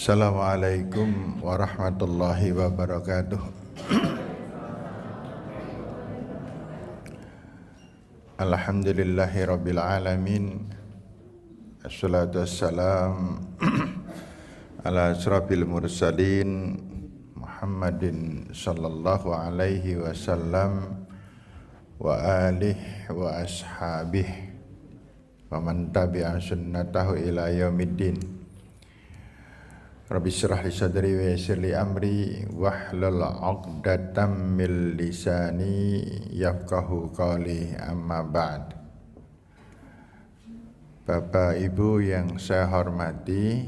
Assalamualaikum warahmatullahi wabarakatuh. Alhamdulillahi rabbil alamin. Assalatu wassalam ala asrafil mursalin Muhammadin sallallahu alaihi wasallam wa alihi wa ashabihi wa man tabi'a sunnatahu ila yaumiddin. Rabbi syrah li sadri wa yassir li amri wahlul 'uqdatam min lisani yafqahu qawli, amma ba'd. Bapak Ibu yang saya hormati,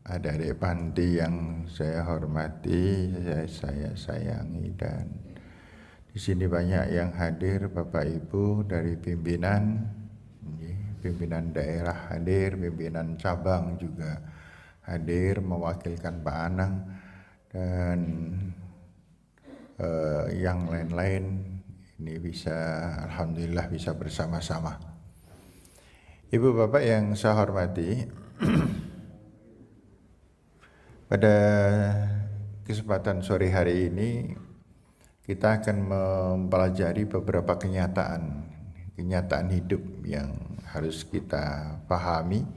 adik-adik panti yang saya hormati, saya sayangi, dan di sini banyak yang hadir Bapak Ibu dari pimpinan daerah hadir, pimpinan cabang juga hadir mewakilkan Pak Anang dan yang lain-lain. Ini bisa, alhamdulillah bisa bersama-sama. Ibu bapak yang saya hormati, pada kesempatan sore hari ini kita akan mempelajari beberapa kenyataan hidup yang harus kita pahami,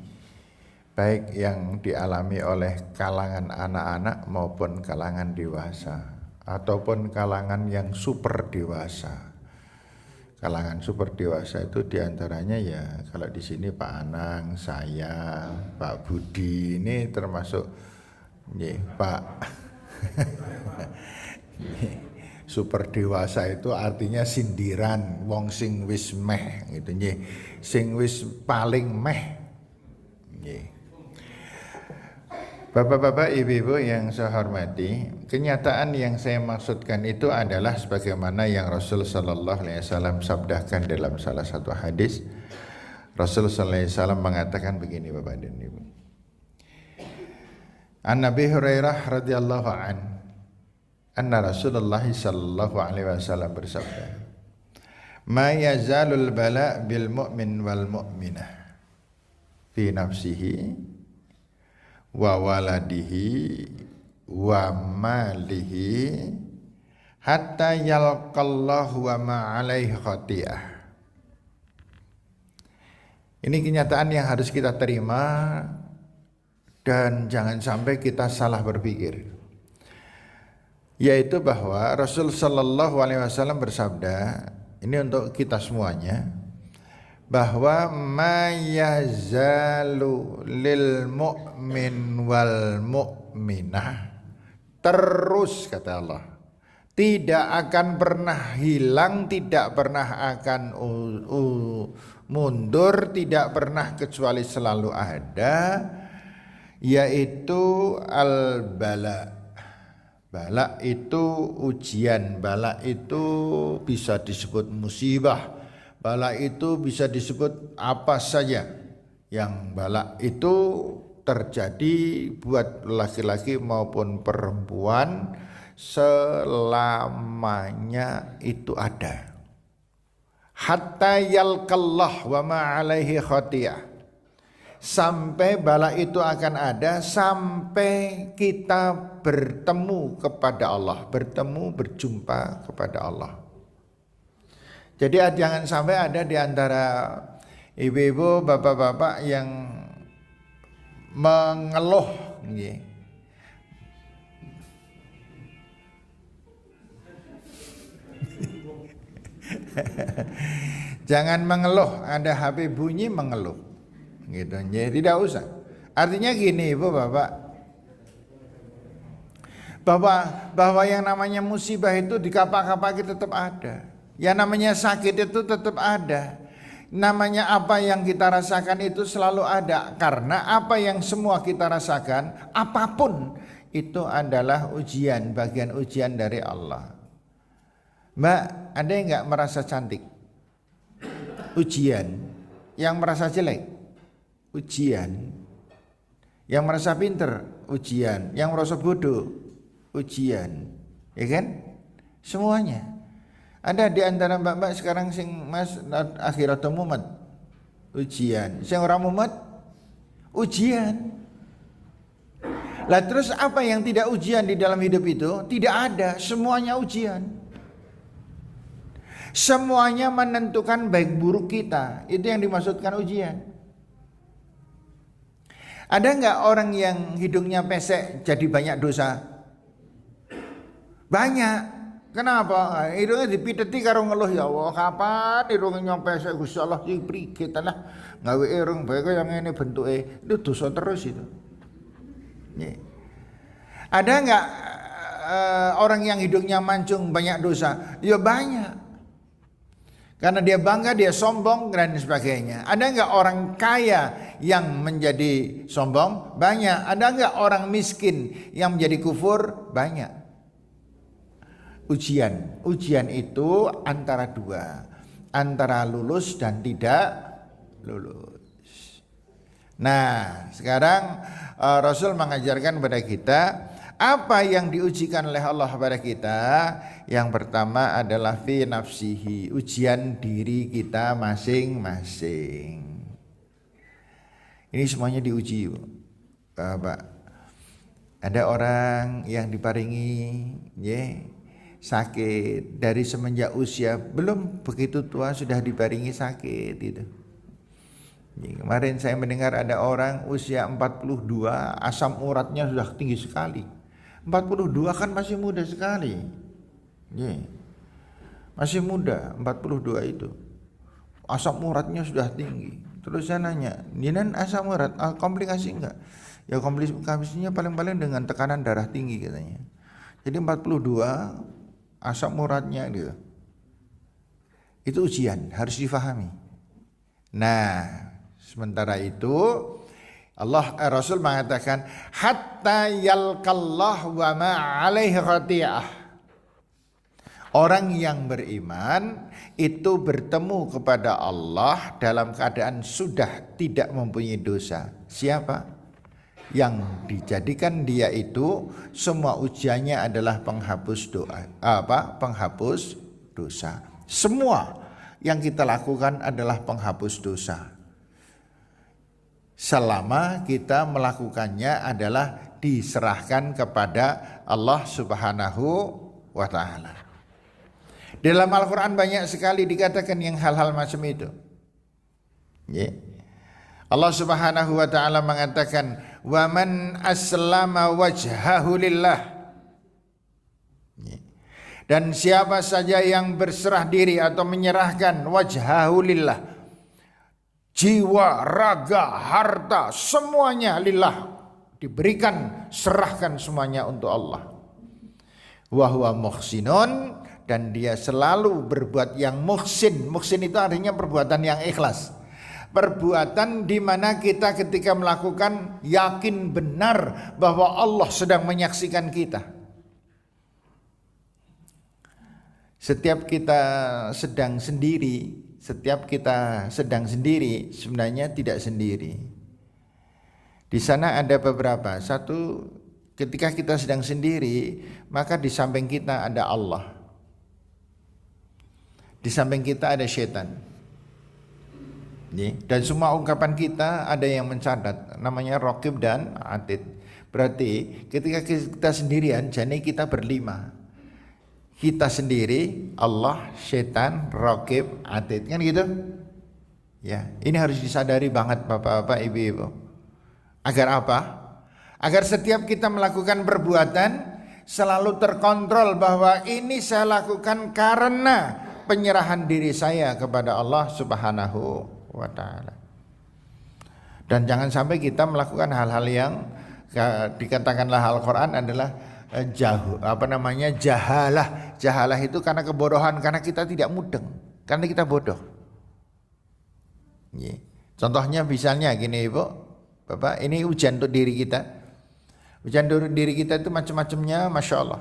baik yang dialami oleh kalangan anak-anak maupun kalangan dewasa, ataupun kalangan yang super dewasa. Kalangan super dewasa itu diantaranya ya, kalau di sini Pak Anang, saya, Pak Budi, ini termasuk Pak. Super dewasa itu artinya sindiran, wong sing wis meh gitu nggih, sing wis paling meh nggih. Bapak-bapak, ibu-ibu yang saya hormati, kenyataan yang saya maksudkan itu adalah sebagaimana yang Rasul sallallahu alaihi wasallam sabdakan dalam salah satu hadis. Rasul sallallahu alaihi wasallam mengatakan begini, Bapak dan Ibu. An Nabi Hurairah radhiyallahu an, anna Rasulullah sallallahu alaihi wasallam bersabda, "Ma yazalul bala bil mu'min wal mu'minah fi nafsihi wa waladihi wa malihi hatta yalqallahu wa ma alaihi khati'ah." Ini kenyataan yang harus kita terima dan jangan sampai kita salah berpikir, yaitu bahwa Rasul sallallahu alaihi wasallam bersabda, ini untuk kita semuanya, bahwa ma yazalu lil mu'min wal mu'minah, terus kata Allah, tidak akan pernah hilang, tidak pernah akan mundur, tidak pernah kecuali selalu ada, yaitu al-bala. Bala itu ujian, bala itu bisa disebut musibah, bala itu bisa disebut apa saja. Yang bala itu terjadi buat laki-laki maupun perempuan, selamanya itu ada. Hatta yalqallah wa ma alaihi khati'ah. Sampai bala itu akan ada, sampai kita bertemu kepada Allah, berjumpa kepada Allah. Jadi jangan sampai ada di antara ibu-ibu, bapak-bapak yang mengeluh, jangan mengeluh, ada HP bunyi mengeluh, gitu. Jadi tidak usah. Artinya gini, ibu, bapak, bahwa yang namanya musibah itu di kapak-kapak tetap ada. Yang namanya sakit itu tetap ada. Namanya apa yang kita rasakan itu selalu ada. Karena apa yang semua kita rasakan, apapun itu adalah ujian, bagian ujian dari Allah. Mbak, ada yang gak merasa cantik? Ujian. Yang merasa jelek? Ujian. Yang merasa pinter? Ujian. Yang merasa bodoh? Ujian. Ya kan? Semuanya. Ada di antara mbak-mbak sekarang sing mas akhirat mumet, ujian. Sing ora mumet, ujian. Lah terus apa yang tidak ujian di dalam hidup itu? Tidak ada, semuanya ujian. Semuanya menentukan baik buruk kita. Itu yang dimaksudkan ujian. Ada nggak orang yang hidungnya pesek jadi banyak dosa? Banyak. Kenapa? Hidungnya dipiteti karo ngeluh, ya Allah, kapan hidungnya pesek Gusti Allah diberi kita lah. Gawe irung bae yang ini bentuknya. Itu dosa terus itu. Ada nggak orang yang hidungnya mancung banyak dosa? Ya banyak. Karena dia bangga, dia sombong dan sebagainya. Ada nggak orang kaya yang menjadi sombong? Banyak. Ada nggak orang miskin yang menjadi kufur? Banyak. Ujian itu antara dua, antara lulus dan tidak lulus. Nah, sekarang Rasul mengajarkan kepada kita apa yang diujikan oleh Allah kepada kita. Yang pertama adalah fi nafsihi, ujian diri kita masing-masing. Ini semuanya diuji, Bapak. Ada orang yang diparingi sakit dari semenjak usia belum begitu tua sudah diparingi sakit itu. Kemarin saya mendengar ada orang usia 42 asam uratnya sudah tinggi sekali. 42 kan masih muda sekali. Masih muda 42 itu. Asam uratnya sudah tinggi. Terus saya nanya, "Jinan asam urat komplikasi enggak?" Ya komplikasinya paling-paling dengan tekanan darah tinggi katanya. Jadi 42 asam uratnya gitu. Itu ujian, harus difahami. Nah, sementara itu Rasul mengatakan hatta yalqallah wa ma alaihi khati'ah. Orang yang beriman itu bertemu kepada Allah dalam keadaan sudah tidak mempunyai dosa. Siapa? Yang dijadikan dia itu semua ujiannya adalah penghapus penghapus dosa. Semua yang kita lakukan adalah penghapus dosa. Selama kita melakukannya adalah diserahkan kepada Allah Subhanahu wa taala. Dalam Al-Qur'an banyak sekali dikatakan yang hal-hal macam itu. Allah Subhanahu wa taala mengatakan, "Wa man aslama wajhahu lillah." Dan siapa saja yang berserah diri atau menyerahkan wajhahu lillah, jiwa, raga, harta, semuanya lillah, diberikan, serahkan semuanya untuk Allah. Wa huwa muhsinun, dan dia selalu berbuat yang muhsin. Muhsin itu artinya perbuatan yang ikhlas. Perbuatan di mana kita ketika melakukan yakin benar bahwa Allah sedang menyaksikan kita. Setiap kita sedang sendiri sebenarnya tidak sendiri. Di sana ada beberapa. Satu, ketika kita sedang sendiri, maka di samping kita ada Allah. Di samping kita ada setan. Dan semua ungkapan kita ada yang mencatat, namanya Raqib dan Atid. Berarti ketika kita sendirian, jadi kita berlima. Kita sendiri, Allah, setan, Raqib, Atid, kan gitu? Ya, ini harus disadari banget Bapak-bapak, Ibu-ibu. Agar apa? Agar setiap kita melakukan perbuatan selalu terkontrol bahwa ini saya lakukan karena penyerahan diri saya kepada Allah Subhanahu wa ta'ala. Dan jangan sampai kita melakukan hal-hal yang dikatakanlah Al-Quran adalah jahalah. Jahalah itu karena kebodohan, karena kita tidak mudeng, karena kita bodoh. Contohnya misalnya gini Ibu, Bapak, ini ujian untuk diri kita. Ujian untuk diri kita itu macam-macamnya, Masya Allah.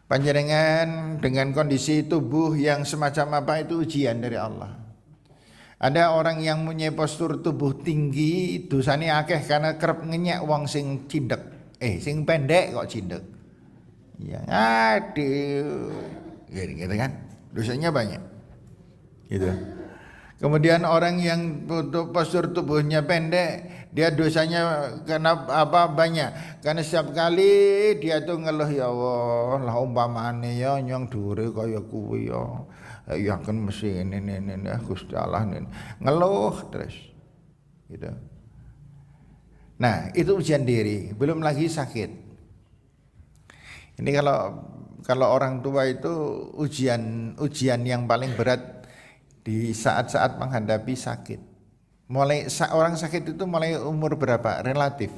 Panjenengan dengan kondisi tubuh yang semacam apa itu ujian dari Allah. Ada orang yang punya postur tubuh tinggi, dosane akeh karena kerep ngenyek wong sing cindek. Sing pendek kok cindek. Ya, aduh. Gitu kan. Dosanya banyak. Gitu. Kemudian orang yang postur tubuhnya pendek, dia dosanya karena apa banyak. Karena setiap kali dia tuh ngeluh, ya Allah, lah umpamane ya nyong dhuwure kaya kuwi ya. Ya kan mesti ini Gusti Allah ini. Ngeluh terus. Gitu. Nah, itu ujian diri, belum lagi sakit. Ini kalau orang tua itu ujian yang paling berat di saat-saat menghadapi sakit. Orang sakit itu mulai umur berapa? Relatif.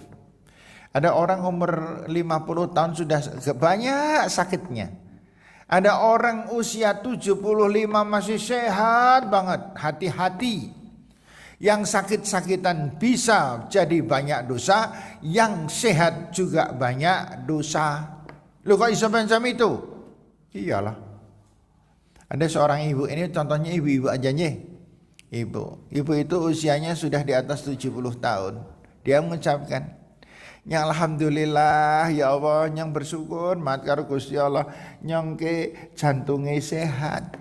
Ada orang umur 50 tahun sudah banyak sakitnya. Ada orang usia 75 masih sehat banget. Hati-hati. Yang sakit-sakitan bisa jadi banyak dosa, yang sehat juga banyak dosa. Loh kok bisa macam itu? Iyalah. Ada seorang ibu, ini contohnya ibu-ibu aja nih. Ibu itu usianya sudah di atas 70 tahun. Dia mengucapkan, "Ya alhamdulillah ya Allah, yang bersyukur mat karo Gusti Allah, nyong ke jantungnya sehat.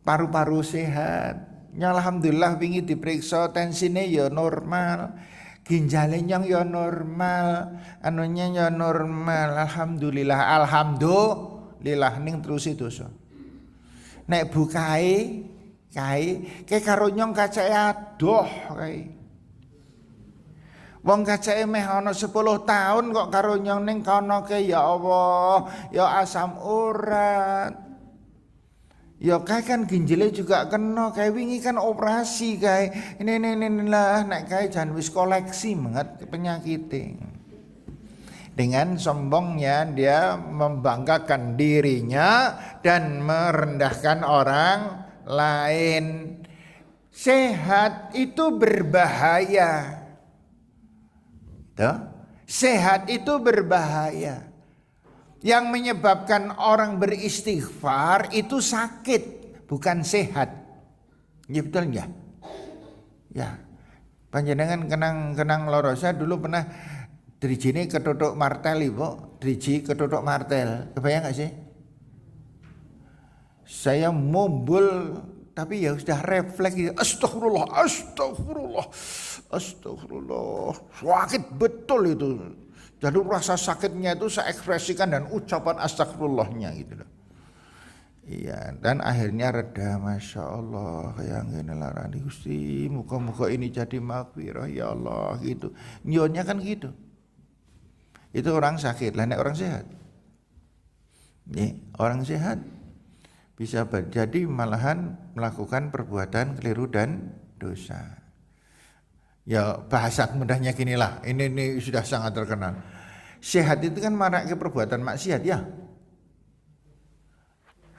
Paru-paru sehat. Ya alhamdulillah wingi diperiksa tensine ya normal. Ginjale nyong ya normal, anunya ya normal. Alhamdulillah ning terus itu so. Nek bukae kae karo nyong kacake adoh kae. Wong kacake meh ana 10 tahun kok karo nyong ning kono ke ya Allah, ya asam urat. Ya kae kan ginjale juga kena, kae wingi kan operasi kae. Ini lah nek kae jan wis koleksi banget penyakitnya. Dengan sombongnya dia membanggakan dirinya dan merendahkan orang lain. Sehat itu berbahaya. Tuh. Sehat itu berbahaya. Yang menyebabkan orang beristighfar itu sakit, bukan sehat. Ya betul ya? Ya. Panjenengan kenang loro, saya dulu pernah drijine ketutuk martel ibu, driji ketutuk martel. Kebayang gak sih? Saya mombol tapi ya sudah refleks gitu. Astagfirullah. Sakit betul itu. Jadi rasa sakitnya itu saya ekspresikan dan ucapan astagfirullahnya gitu loh. Iya, dan akhirnya reda, masya Allah, yang ini larani Gusti, muka-muka ini jadi maghfirah ya Allah gitu. Nyonnya kan gitu. Itu orang sakit, lah nek orang sehat. Nih, orang sehat bisa jadi malahan melakukan perbuatan keliru dan dosa. Ya bahasa mudahnya ginilah, ini sudah sangat terkenal. Sehat itu kan marak ke perbuatan maksiat ya.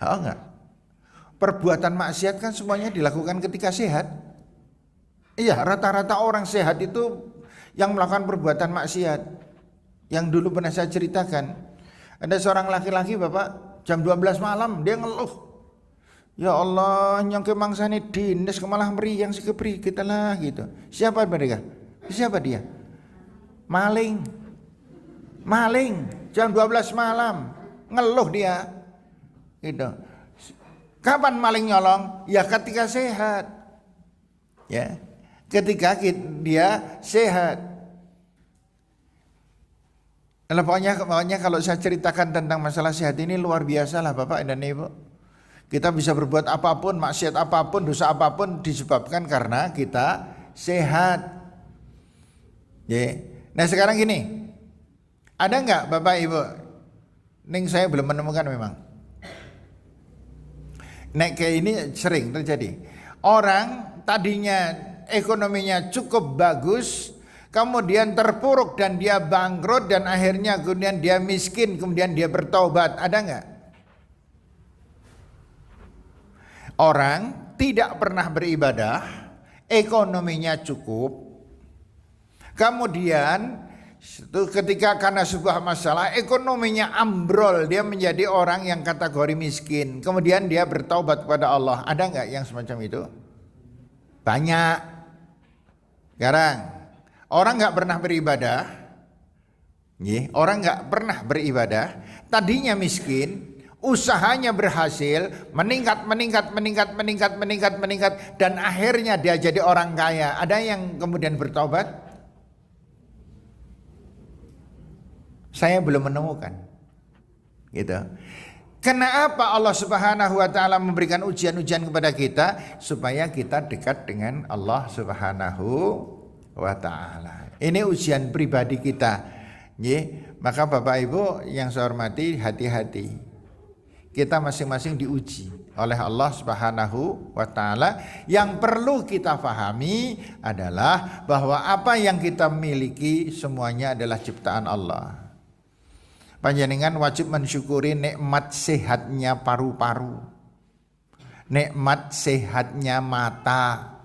Enggak. Perbuatan maksiat kan semuanya dilakukan ketika sehat. Iya, rata-rata orang sehat itu yang melakukan perbuatan maksiat. Yang dulu pernah saya ceritakan, ada seorang laki-laki bapak jam 12 malam dia ngeluh, ya Allah nyongke mangsane dinas kemalah meriang si kepri kita lah gitu. Siapa mereka? Siapa dia? Maling jam 12 malam ngeluh dia gitu. Kapan maling nyolong? Ya ketika sehat. Ya, ketika dia sehat. Nah, pokoknya kalau saya ceritakan tentang masalah sehat ini luar biasa lah Bapak dan Ibu. Kita bisa berbuat apapun, maksiat apapun, dosa apapun disebabkan karena kita sehat. Ya. Nah sekarang gini, ada nggak Bapak Ibu? Ning saya belum menemukan memang. Nek kayak ini sering terjadi. Orang tadinya ekonominya cukup bagus, kemudian terpuruk dan dia bangkrut dan akhirnya kemudian dia miskin, kemudian dia bertobat. Ada nggak? Orang tidak pernah beribadah, ekonominya cukup, kemudian ketika karena sebuah masalah ekonominya ambrol, dia menjadi orang yang kategori miskin, kemudian dia bertaubat kepada Allah. Ada nggak yang semacam itu? Banyak. Sekarang orang nggak pernah beribadah, orang nggak pernah beribadah, tadinya miskin, usahanya berhasil, meningkat, dan akhirnya dia jadi orang kaya. Ada yang kemudian bertobat? Saya belum menemukan. Gitu. Kenapa Allah Subhanahu wa taala memberikan ujian-ujian kepada kita? Supaya kita dekat dengan Allah Subhanahu wa taala. Ini ujian pribadi kita. Maka Bapak Ibu yang saya hormati, hati-hati. Kita masing-masing diuji oleh Allah Subhanahu wa taala. Yang perlu kita pahami adalah bahwa apa yang kita miliki semuanya adalah ciptaan Allah. Panjenengan wajib mensyukuri nikmat sehatnya paru-paru, nikmat sehatnya mata,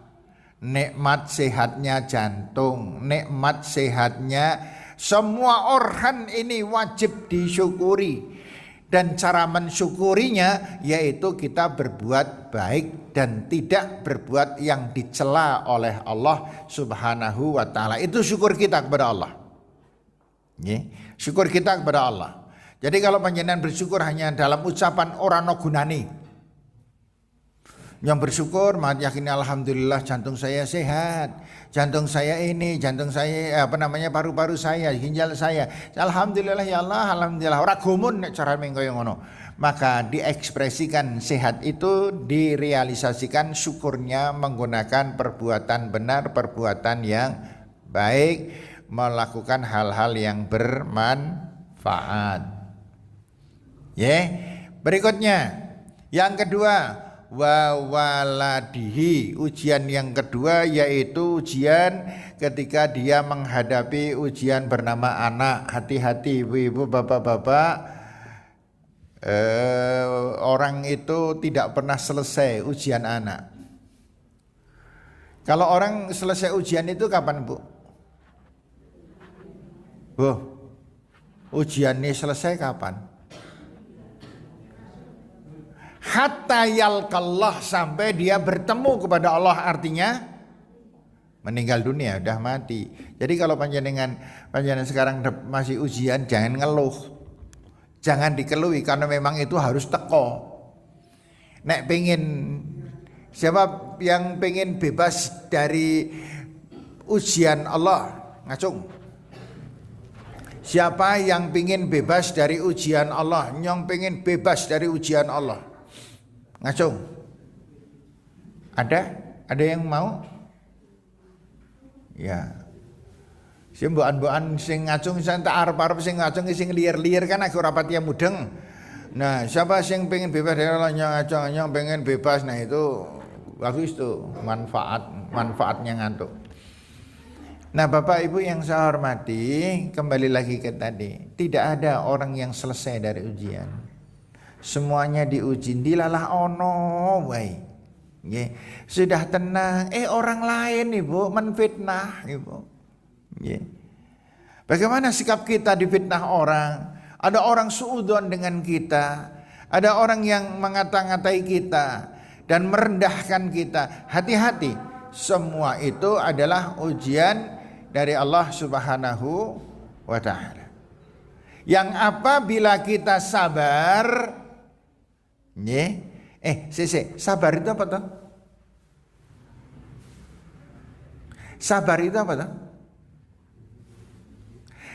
nikmat sehatnya jantung, nikmat sehatnya semua organ ini wajib disyukuri. Dan cara mensyukurinya yaitu kita berbuat baik dan tidak berbuat yang dicela oleh Allah Subhanahu wa taala. Itu syukur kita kepada Allah. Syukur kita kepada Allah. Jadi kalau panjenengan bersyukur hanya dalam ucapan ora ono gunane. Yang bersyukur mat yakini alhamdulillah jantung saya sehat, jantung saya ini, jantung saya paru-paru saya, ginjal saya. Alhamdulillah ya Allah, alhamdulillah. Ora gumun nek cara mengko ngono. Maka diekspresikan sehat itu direalisasikan syukurnya menggunakan perbuatan benar, perbuatan yang baik, melakukan hal-hal yang bermanfaat. Berikutnya yang kedua, wa waladihi. Ujian yang kedua yaitu ujian ketika dia menghadapi ujian bernama anak. Hati-hati ibu-ibu, bapak-bapak, orang itu tidak pernah selesai ujian anak. Kalau orang selesai ujian itu kapan, Bu? Ujian ini selesai kapan? Hatta yalqallah, sampai dia bertemu kepada Allah, artinya meninggal dunia, udah mati. Jadi kalau panjenengan sekarang masih ujian, jangan ngeluh, jangan dikeluhi, karena memang itu harus teko. Nek pengen, siapa yang pengen bebas dari ujian Allah, ngacung. Siapa yang pengen bebas dari ujian Allah, yang pengen bebas dari ujian Allah, ngacung. Ada yang mau? Ya. Sing mbok-mbokan sing ngacung sing tak arep-arep sing ngacung sing liar-liar kan aku ora pati mudeng. Nah, siapa sing pengen bebas dari Allah, yang ngacung, yang pengen bebas, nah itu bagus tuh, manfaatnya ngantuk. Nah Bapak Ibu yang saya hormati, kembali lagi ke tadi, tidak ada orang yang selesai dari ujian. Semuanya diuji, dilalah ono wae. Sudah tenang, orang lain Ibu menfitnah Ibu. Bagaimana sikap kita difitnah orang? Ada orang suudzon dengan kita, ada orang yang mengata-ngatai kita dan merendahkan kita. Hati-hati, semua itu adalah ujian dari Allah Subhanahu wa taala. Yang apabila kita sabar, sabar itu apa toh? Sabar itu apa toh?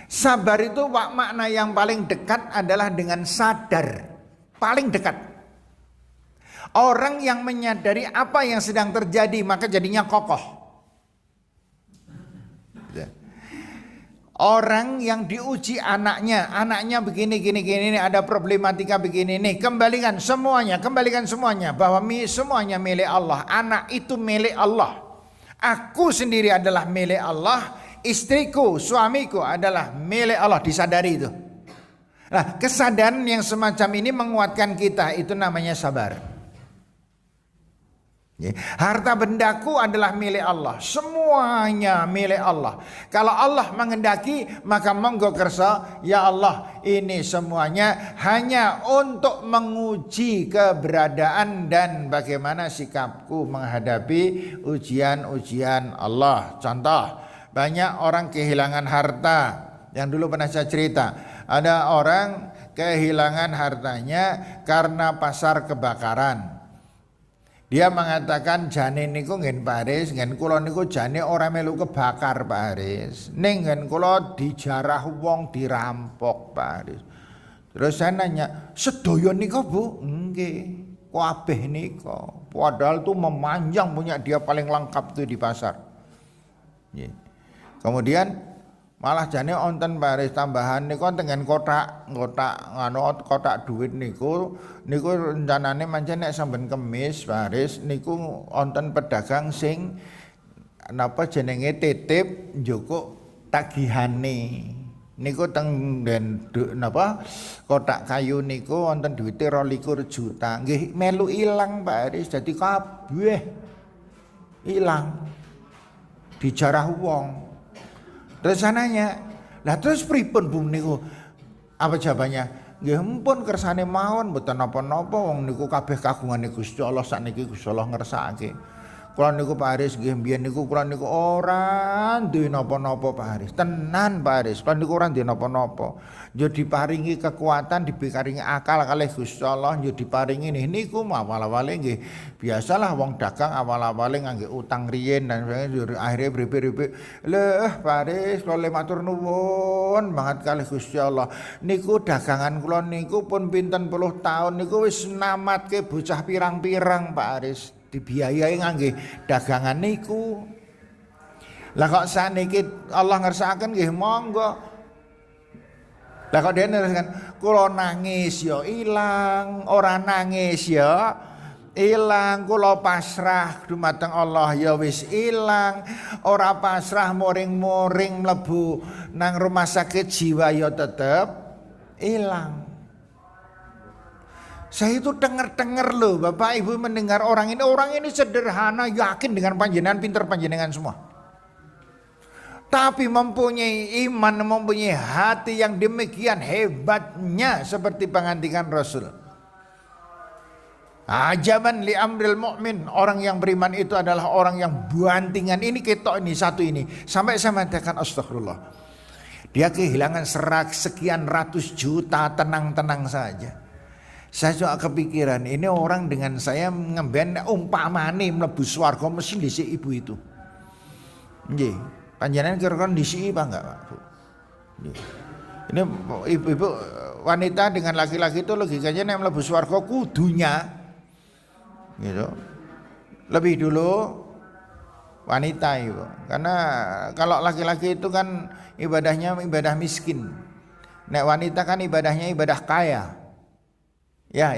Sabar itu makna yang paling dekat adalah dengan sadar. Paling dekat. Orang yang menyadari apa yang sedang terjadi, maka jadinya kokoh. Orang yang diuji anaknya begini, ada problematika begini nih, kembalikan semuanya bahwa semuanya milik Allah. Anak itu milik Allah. Aku sendiri adalah milik Allah, istriku, suamiku adalah milik Allah, disadari itu. Nah, kesadaran yang semacam ini menguatkan kita, itu namanya sabar. Harta bendaku adalah milik Allah, semuanya milik Allah. Kalau Allah menghendaki, maka monggo kersa, ya Allah, ini semuanya hanya untuk menguji keberadaan dan bagaimana sikapku menghadapi ujian-ujian Allah. Contoh, banyak orang kehilangan harta. Yang dulu pernah saya cerita, ada orang kehilangan hartanya karena pasar kebakaran. Dia mengatakan jane niku ngen Pak Haris, ngen kula niku jane ora melu kebakar Pak Haris. Ning ngen kula dijarah wong dirampok Pak Haris. Terus saya nanya, "Sedaya nika Bu?" "Nggih, kabeh nika." Padahal tuh memanjang punya dia paling lengkap tuh di pasar. Kemudian malah jane onten Pak Haris tambahan niku dengan kotak duit niku rencanane mancen nek sampean Kemis Pak Haris niku onten pedagang sing napa jenenge titip njukuk tagihane. Niku teng den napa kotak kayu niku wonten duwite 22 juta. Nggih melu ilang Pak Haris, dadi kabeh ilang. Dijarah wong. Terus sananya, lah terus pripun Bu niku? Apa jawabannya? Nggih ampun kersane mawon mboten napa-napa wong niku kabeh kagungane Gusti Allah sakniki Gusti Allah ngersakake. Kula niku Pak Haris nggih mbiyen niku kula niku ora duwe napa-napa Pak Haris. Tenan Pak Haris, kula niku ora duwe napa-napa. Yo diparingi kekuatan, diparingi akal kalih Gusti Allah, yo diparingi niku awal-awale nggih biasalah wong dagang awal-awale ngangge utang riyen dan akhirnya beripik-ripik. Leh Pak Haris kula matur nuwun banget kalih Gusti Allah. Niku dagangan kula niku pun pinten puluh tahun niku wis namatke bocah pirang-pirang Pak Haris. Dibiayai ngangge dagangan niku. Lah kok sakniki Allah ngersakaken nggih monggo. Lah kok dene neruskan kula nangis ya ilang, ora nangis ya ilang, kula pasrah dumateng Allah ya wis ilang, ora pasrah moring-moring mlebu nang rumah sakit jiwa ya tetep ilang. Saya itu dengar loh Bapak Ibu mendengar orang ini sederhana, yakin dengan panjenengan, pinter panjenengan semua. Tapi mempunyai iman, mempunyai hati yang demikian hebatnya seperti pengantikan Rasul. Ajaban li amril mu'min, orang yang beriman itu adalah orang yang bantingan ini ketok ini satu ini. Sampai saya mengatakan astagfirullah. Dia kehilangan sekian ratus juta tenang-tenang saja. Saya juga kepikiran ini orang dengan saya ngemben umpamane mlebu swarga mesti dhisik ibu itu. Nggih, panjenengan kira-kira dhisiki apa enggak, Pak? Bu? Nggih. Ini ibu-ibu wanita dengan laki-laki itu logikanya nek mlebu swarga kudunya gitu. Lebih dulu wanita itu. Karena kalau laki-laki itu kan ibadahnya ibadah miskin. Nek wanita kan ibadahnya ibadah kaya. Ya.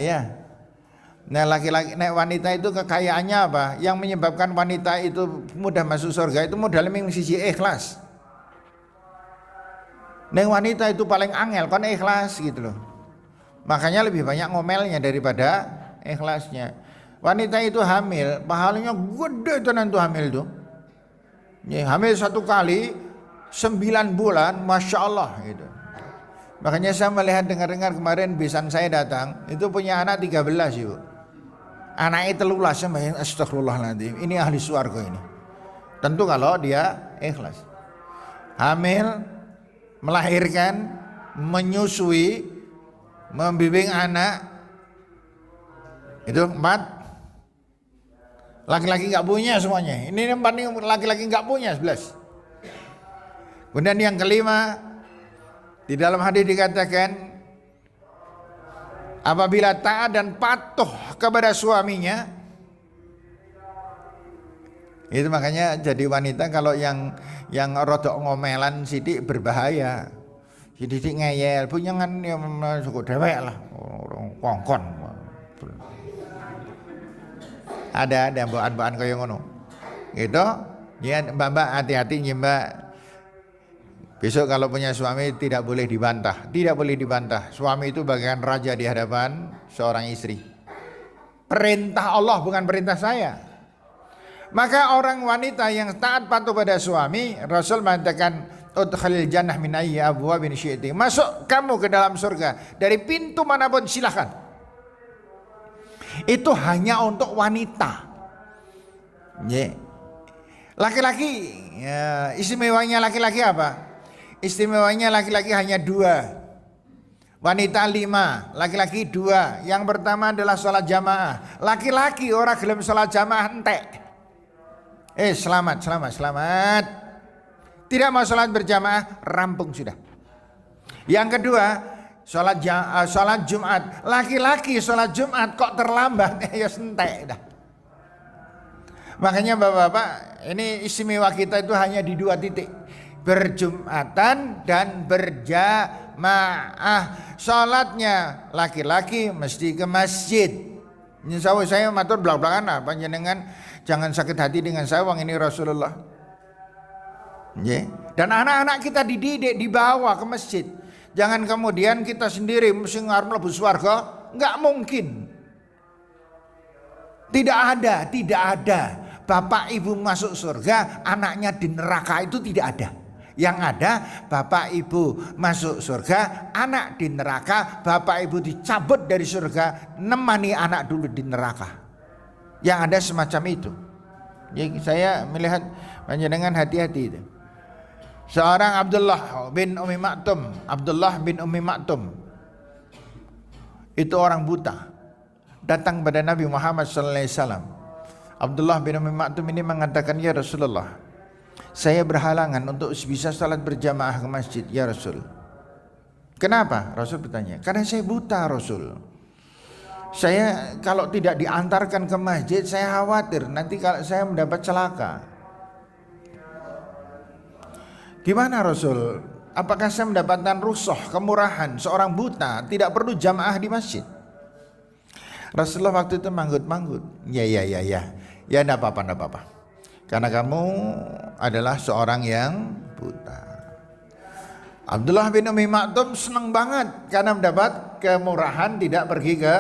Nah laki-laki, wanita itu kekayaannya apa? Yang menyebabkan wanita itu mudah masuk surga itu modalnya memang sisi ikhlas. Neng wanita itu paling angel kan ikhlas gitu loh. Makanya lebih banyak ngomelnya daripada ikhlasnya. Wanita itu hamil, pahalanya gede tenan tuh hamil tuh. Ya, hamil 1 kali 9 bulan, masya Allah gitu. Makanya saya melihat dengar kemarin besan saya datang itu punya anak 13 Ibu. Anaknya 13 astagfirullahaladzim. Ini ahli swarga ini. Tentu kalau dia ikhlas. Hamil, melahirkan, menyusui, membimbing anak. Itu 4. Laki-laki nggak punya semuanya. Ini 4 nih laki-laki nggak punya 11. Kemudian yang kelima, di dalam hadis dikatakan apabila taat dan patuh kepada suaminya, itu makanya jadi wanita kalau yang rodok ngomelan sidik berbahaya, sidik ngeyel, punya kan yang cukup dewek lah, orang kongkon. Ada mbak-mbak kaya ngono, gitu. Ya mbak-mbak hati-hati mbak. Besok kalau punya suami tidak boleh dibantah. Tidak boleh dibantah. Suami itu bagaikan raja di hadapan seorang istri. Perintah Allah bukan perintah saya. Maka orang wanita yang taat patuh pada suami, Rasul mengatakan udkhilil jannah min ayyi abwabin syi'ti. Masuk kamu ke dalam surga dari pintu manapun silakan. Itu hanya untuk wanita. Laki-laki, ya, istimewanya laki-laki apa? Istimewanya laki-laki hanya 2. Wanita 5, laki-laki 2. Yang pertama adalah sholat jamaah. Laki-laki orang gelem sholat jamaah entek. Selamat. Tidak mau sholat berjamaah, rampung sudah. Yang kedua, sholat Jumat. Laki-laki sholat Jumat kok terlambat, ya entek dah. Makanya bapak-bapak, ini istimewa kita itu hanya di 2 titik. Berjumatan dan berjamaah. Sholatnya laki-laki mesti ke masjid. Ini saya matur belak-belakan panjenengan jangan sakit hati dengan saya, wong ini Rasulullah. Dan anak-anak kita dididik dibawa ke masjid. Jangan kemudian kita sendiri mesti ngarep mlebu swarga, enggak mungkin. Tidak ada. Bapak ibu masuk surga, anaknya di neraka, itu tidak ada. Yang ada bapak ibu masuk surga, anak di neraka, bapak ibu dicabut dari surga, nemani anak dulu di neraka. Yang ada semacam itu. Jadi saya melihat panjenengan hati-hati itu. Seorang Abdullah bin Ummi Maktum itu orang buta, datang pada Nabi Muhammad SAW. Abdullah bin Ummi Maktum ini mengatakan, ya Rasulullah, saya berhalangan untuk bisa salat berjamaah ke masjid, ya Rasul. Kenapa? Rasul bertanya. Karena saya buta, Rasul. Saya kalau tidak diantarkan ke masjid, saya khawatir nanti kalau saya mendapat celaka. Gimana Rasul? Apakah saya mendapatkan rukhsah, kemurahan seorang buta tidak perlu jamaah di masjid? Rasulullah waktu itu manggut-manggut. Ya, enggak apa-apa. Karena kamu adalah seorang yang buta. Abdullah bin Ummi Maktum senang banget karena mendapat kemurahan tidak pergi ke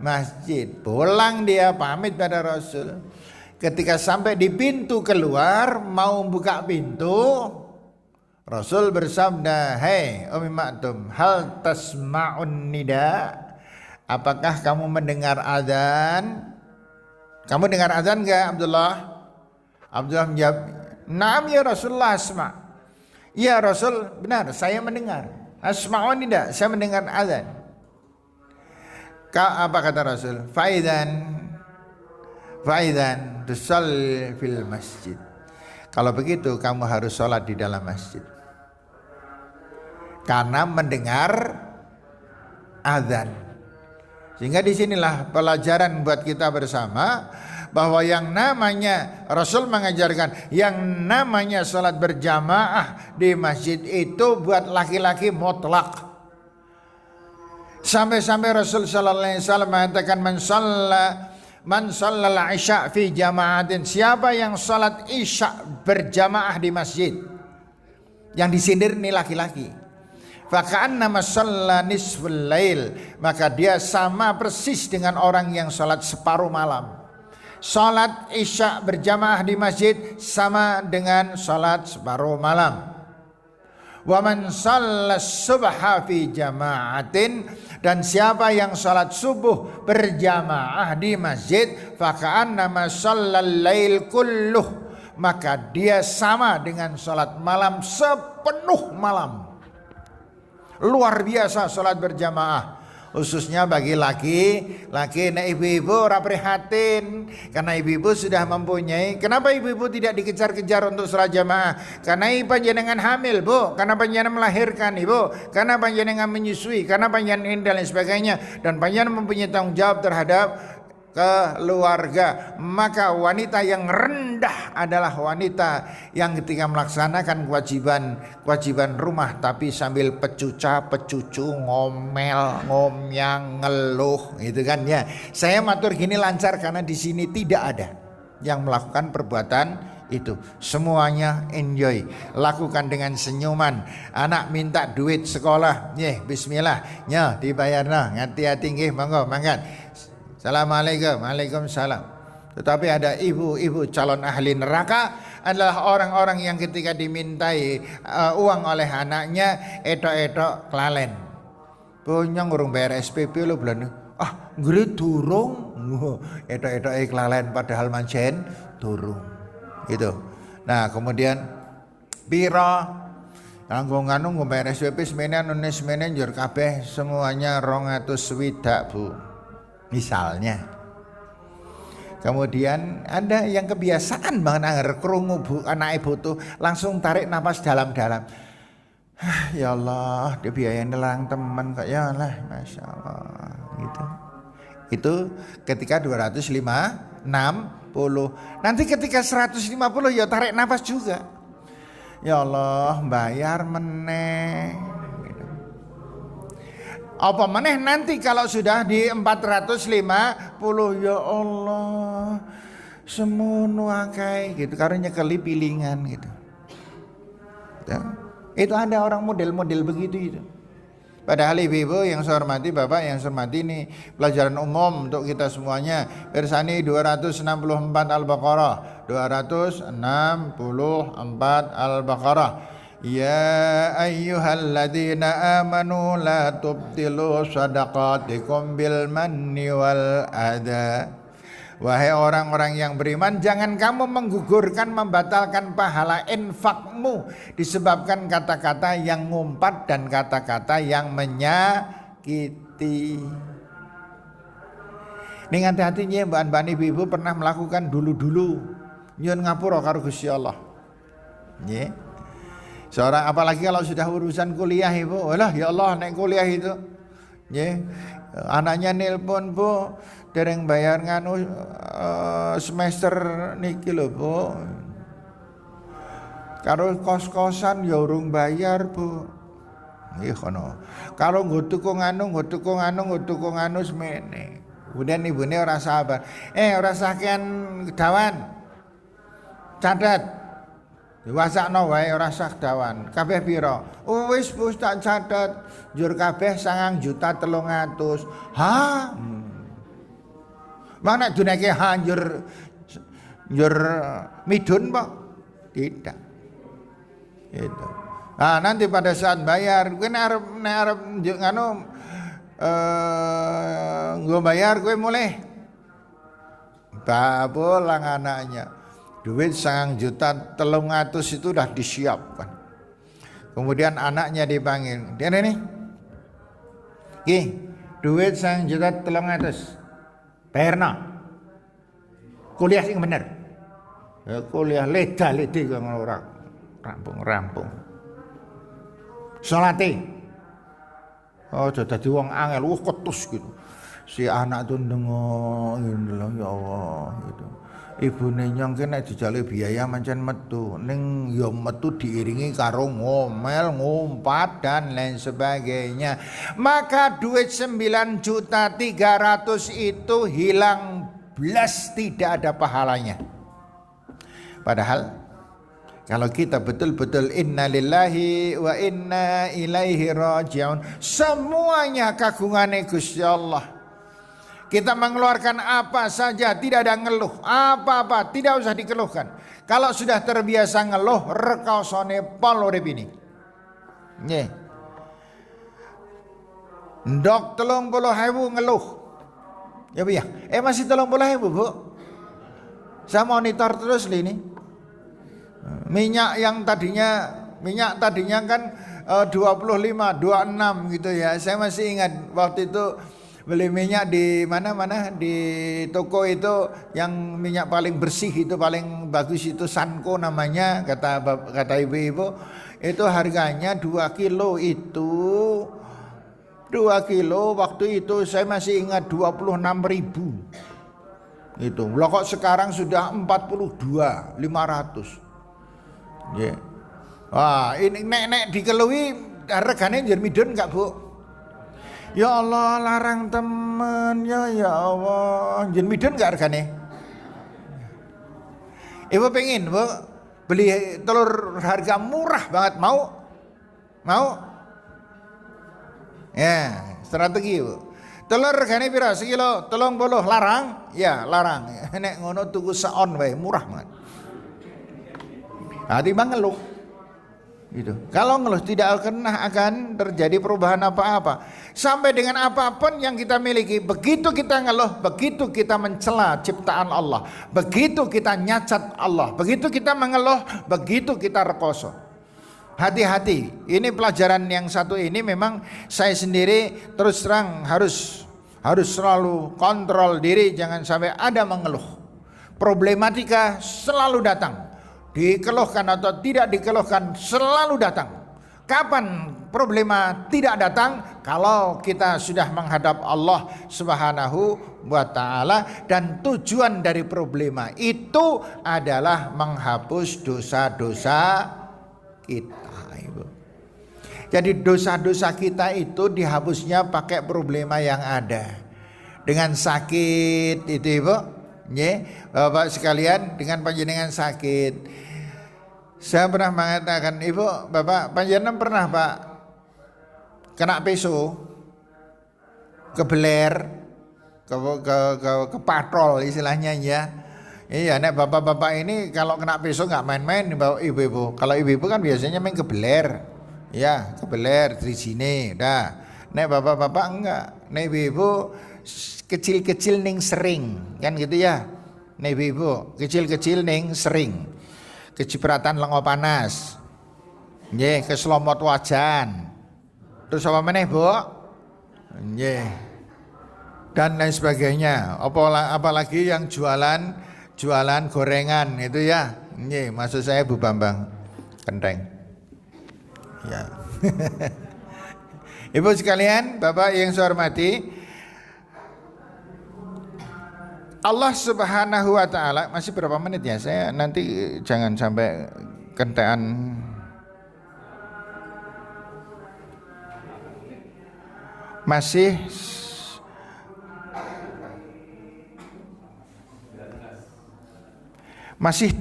masjid. Pulang dia pamit pada Rasul. Ketika sampai di pintu keluar mau buka pintu, Rasul bersabda, "Hei Ummi Maktum, hal tasma'un nida? Apakah kamu mendengar azan?" Kamu dengar azan enggak, Abdullah? Abdullah menjawab, "Naam ya Rasulullah, asma." Ya Rasul, benar, saya mendengar. Asma'un nida, saya mendengar azan. Apa kata Rasul? Faidan tusalli fil masjid. Kalau begitu kamu harus sholat di dalam masjid. Karena mendengar azan. Sehingga disinilah pelajaran buat kita bersama, bahwa yang namanya Rasul mengajarkan yang namanya sholat berjamaah di masjid itu buat laki-laki mutlak. Sampai-sampai Rasul sallallahu alaihi wasallam mengatakan man shallal isya fi jama'atin, siapa yang sholat isya berjamaah di masjid, yang disindir ini laki-laki, faka'annama shalla nisful lail, maka dia sama persis dengan orang yang sholat separuh malam. Sholat isya berjamaah di masjid sama dengan sholat separuh malam. Wa man shalla subha fi jama'atin, dan siapa yang sholat subuh berjamaah di masjid, faka'annama shallal lail kulluh, maka dia sama dengan sholat malam sepenuh malam. Luar biasa sholat berjamaah, khususnya bagi laki-laki. Nah, ibu-ibu ora prihatin karena ibu-ibu sudah mempunyai. Kenapa ibu-ibu tidak dikejar-kejar untuk sholat jamaah? Karena panjenengan hamil, Bu, karena panjenengan melahirkan, Ibu, karena panjenengan menyusui, karena panjenengan ini dan lain sebagainya, dan panjenengan mempunyai tanggung jawab terhadap keluarga. Maka wanita yang rendah adalah wanita yang ketika melaksanakan kewajiban rumah tapi sambil pecucu, ngomel, ngomyang, ngeluh, gitu kan ya. Saya matur gini lancar karena di sini tidak ada yang melakukan perbuatan itu. Semuanya enjoy, lakukan dengan senyuman. Anak minta duit sekolah, bismillah, dibayarna, hati-hati nggih, monggo mangkat. Assalamualaikum, waalaikumsalam. Tetapi ada ibu-ibu calon ahli neraka adalah orang-orang yang ketika dimintai uang oleh anaknya, etok-etok kelalen. Punya ngurung bayar SPP lo bulan. Ngeri durung. Etok-etok kelalen padahal manjen durung. Gitu. Nah, kemudian piro Kanggo nganu nggo bayar SPP semene nulis manajer kabeh semuanya 200 Bu. Misalnya. Kemudian ada yang kebiasaan banget anger krungu Bu anak ibu tuh langsung tarik napas dalam-dalam. Ya Allah, dia biaya nelang teman kok ya lah, Masya Allah gitu. Itu ketika 260. Nanti ketika 150 ya tarik napas juga. Ya Allah, bayar meneh. Gitu. Apa meneh nanti kalau sudah di 450, ya Allah semono akeh gitu karena nyekeli pilingan gitu. Ya. Itu ada orang model-model begitu itu. Padahal ibu-ibu yang saya hormati, bapak yang saya hormati, ini pelajaran umum untuk kita semuanya. Bersani 264 Al-Baqarah, 264 Al-Baqarah. Ya ayyuhalladzina amanu la tubtilu sadaqatikum bil manni wal adha. Wahai orang-orang yang beriman, jangan kamu menggugurkan, membatalkan pahala infakmu disebabkan kata-kata yang ngumpat dan kata-kata yang menyakiti. Ning hati-hatinya mbak-mbak ibu-ibu pernah melakukan dulu-dulu nyun ngapura karo Gusti Allah. Nggih. Seorang apalagi kalau sudah urusan kuliah ibu, walah ya Allah nek kuliah itu. Nggih. Anaknya nelpon Bu, dereng bayar nganu semester niki lho Bu. Karo kos-kosan ya urung bayar Bu. Nggih ngono. Karo nggo tuku nganu semene. Kemudian ibune ora sabar. Ora sakean dawan. Catat. Diwasakno wae ora sah dawan. Kabeh pira? Wis Bu tak catet. Njur kabeh 9.300.000. Hah? Mana dunake njur midun Pak? Tidak. Itu. Nah, nanti pada saat bayar, kowe nek arep nganu nggo bayar kowe mulai babolang anaknya. Duit 9.300.000 itu udah disiapkan. Kemudian anaknya dipanggil. Dia nih. Duit 9.300.000. Bayarna. Kuliah sing bener. Ya kuliah leda-ledi kok ora rampung-rampung. Salate. Oh, dadi wong angel, ketus gitu. Si anak tuh ndengok ya Allah gitu. Ibune nyong ki nek dijaluk biaya mancen metu, ning ya metu diiringi karo ngomel, ngumpat dan lain sebagainya. Maka duit 9.300.000 itu hilang blas, tidak ada pahalanya. Padahal kalau kita betul-betul innalillahi wa inna ilaihi raji'un, semuanya kagungane Gusti Allah. Kita mengeluarkan apa saja, tidak ada ngeluh, apa-apa tidak usah dikeluhkan. Kalau sudah terbiasa ngeluh, rekosone pol urip ini. Nggih. Ndok 30.000 ngeluh. Ya Bu ya. Masih 30.000 Bu. Saya monitor terus ini. Minyak tadinya kan 25, 26 gitu ya. Saya masih ingat waktu itu beli minyak di mana-mana di toko itu yang minyak paling bersih itu paling bagus itu Sanko namanya, kata ibu-ibu itu harganya 2 kilo itu 2 kilo waktu itu saya masih ingat 26.000 itu. Loh kok sekarang sudah 42.500. Yeah. Wah, ini nek dikeluwi regane njer midun enggak Bu? Ya Allah larang temen ya Allah. Njen midun enggak regane? Ibu pengen Bu beli telur harga murah banget, mau? Ya, strategi Bu. Telur regane pira sekilo? 30 larang? Ya, larang. Nek ngono tuku seon wae murah banget. Timbang ngeluh. Gitu. Kalau ngeluh tidak akan terjadi perubahan apa-apa. Sampai dengan apapun yang kita miliki, begitu kita ngeluh, begitu kita mencela ciptaan Allah, begitu kita nyacat Allah, begitu kita mengeluh, begitu kita rekoso. Hati-hati. Ini pelajaran yang satu ini memang saya sendiri terus terang harus selalu kontrol diri, jangan sampai ada mengeluh. Problematika selalu datang. Dikeluhkan atau tidak dikeluhkan selalu datang. Kapan problema tidak datang? Kalau kita sudah menghadap Allah Subhanahu wa taala, dan tujuan dari problema itu adalah menghapus dosa-dosa kita. Jadi dosa-dosa kita itu dihapusnya pakai problema yang ada. Dengan sakit itu Ibu, Bapak sekalian, dengan panjenengan sakit. Saya pernah mengatakan, Ibu, Bapak, panjenengan pernah Pak kena peso, kebeler, ke patrol istilahnya ya. Iya, nek bapak-bapak ini kalau kena peso nggak main-main bawa ibu-ibu. Kalau ibu-ibu kan biasanya main kebeler, ya kebeler di sini. Dah, nek bapak-bapak enggak, nek ibu-ibu kecil-kecil ning sering, kan gitu ya. Nek ibu-ibu kecil-kecil ning sering, kecipratan lengo panas, keselomot wajan, terus apa meneh Bu? Dan lain sebagainya. Apalagi yang jualan gorengan itu ya. Maksud saya Bu Bambang Kenteng. Ya. Ibu sekalian, Bapak yang saya hormati, Allah Subhanahu wa taala, masih berapa menit ya? Saya nanti jangan sampai kentean. Masih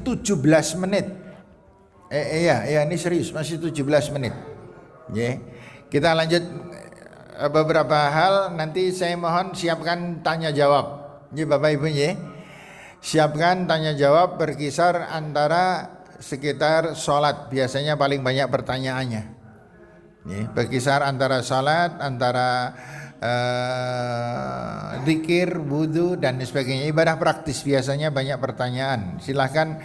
17 menit. Iya, ini serius, masih 17 menit. Kita lanjut beberapa hal, nanti saya mohon siapkan tanya jawab. Bapak Ibu siapkan tanya jawab berkisar antara sekitar sholat, biasanya paling banyak pertanyaannya. Berkisar antara sholat, antara zikir, wudu dan sebagainya. Ibadah praktis biasanya banyak pertanyaan. Silahkan,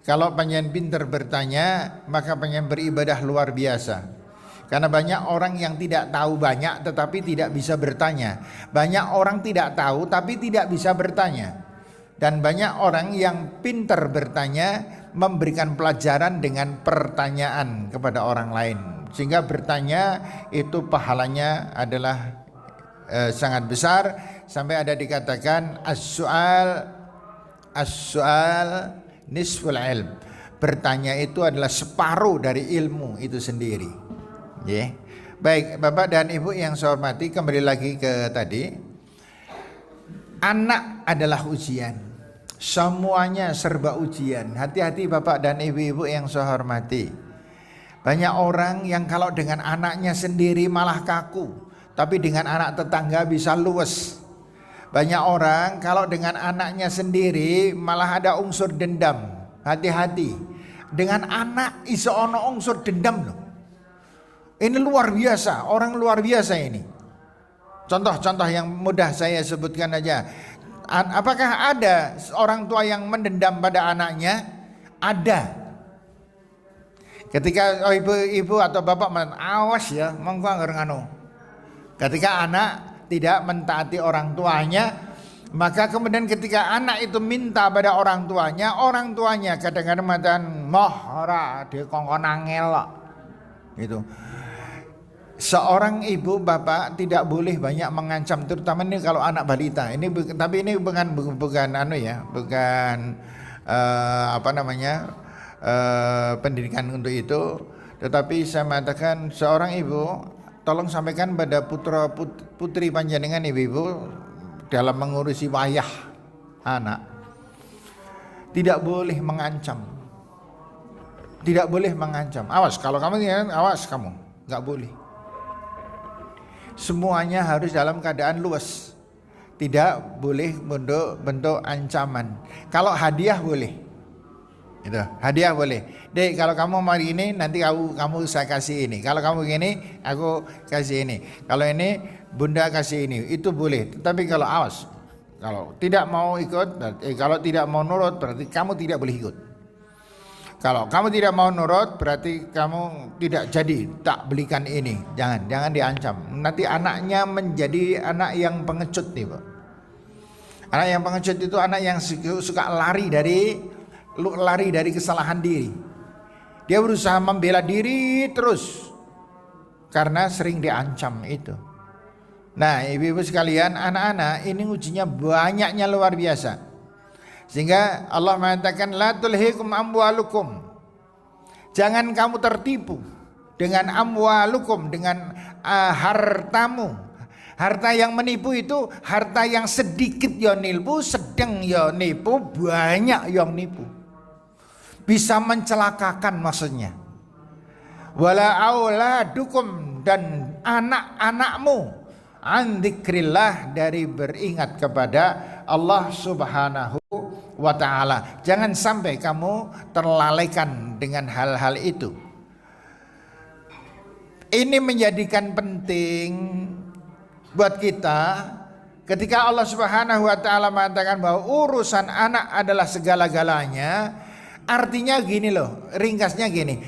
kalau panjenengan pintar bertanya, maka panjenengan beribadah luar biasa. Karena banyak orang yang tidak tahu banyak tetapi tidak bisa bertanya. Banyak orang tidak tahu tapi tidak bisa bertanya. Dan banyak orang yang pintar bertanya, memberikan pelajaran dengan pertanyaan kepada orang lain. Sehingga bertanya itu pahalanya adalah sangat besar. Sampai ada dikatakan as-su'al nisful ilm. Bertanya itu adalah separuh dari ilmu itu sendiri. Baik Bapak dan Ibu yang saya hormati, kembali lagi ke tadi. Anak adalah ujian. Semuanya serba ujian. Hati-hati Bapak dan Ibu-ibu yang saya hormati. Banyak orang yang kalau dengan anaknya sendiri malah kaku, tapi dengan anak tetangga bisa luwes. Banyak orang kalau dengan anaknya sendiri malah ada unsur dendam. Hati-hati. Dengan anak iso ono unsur dendam loh. Ini luar biasa, orang luar biasa ini. Contoh-contoh yang mudah saya sebutkan aja. Apakah ada orang tua yang mendendam pada anaknya? Ada. Ketika ibu atau bapak awas ya, monggo nganu. Ketika anak tidak mentaati orang tuanya, maka kemudian ketika anak itu minta pada orang tuanya kadang-kadang mengatakan moh ora dikongkon angel gitu. Seorang ibu bapak tidak boleh banyak mengancam, terutama ini kalau anak balita. Tapi ini bukan pendidikan untuk itu. Tetapi saya mengatakan seorang ibu, tolong sampaikan pada putra putri panjenengan ibu-ibu dalam mengurusi wayah anak, tidak boleh mengancam. Tidak boleh mengancam. Awas kalau kamu awas kamu, nggak boleh. Semuanya harus dalam keadaan luas. Tidak boleh bentuk ancaman. Kalau hadiah boleh. Itu, hadiah boleh. Dek, kalau kamu mari ini nanti kamu saya kasih ini. Kalau kamu gini, aku kasih ini. Kalau ini bunda kasih ini. Itu boleh. Tapi kalau awas, kalau tidak mau ikut, kalau tidak mau nurut berarti kamu tidak boleh ikut. Kalau kamu tidak mau nurut berarti kamu tidak jadi, tak belikan ini. Jangan diancam. Nanti anaknya menjadi anak yang pengecut nih, Pak. Anak yang pengecut itu anak yang suka lari dari kesalahan diri. Dia berusaha membela diri terus karena sering diancam itu. Nah, ibu-ibu sekalian, anak-anak ini ujinya banyaknya luar biasa. Sehingga Allah mengatakan la tulhikum amwalukum. Jangan kamu tertipu dengan amwalukum, dengan hartamu. Harta yang menipu itu harta yang sedikit ya nipu, sedang ya nipu, banyak yang nipu. Bisa mencelakakan maksudnya. Wala auladukum, dan anak-anakmu an dzikrillah, dari beringat kepada Allah Subhanahu wa ta'ala. Jangan sampai kamu terlalaikan dengan hal-hal itu. Ini menjadikan penting buat kita ketika Allah Subhanahu wa ta'ala mengatakan bahwa urusan anak adalah segala-galanya. Artinya gini loh, ringkasnya gini.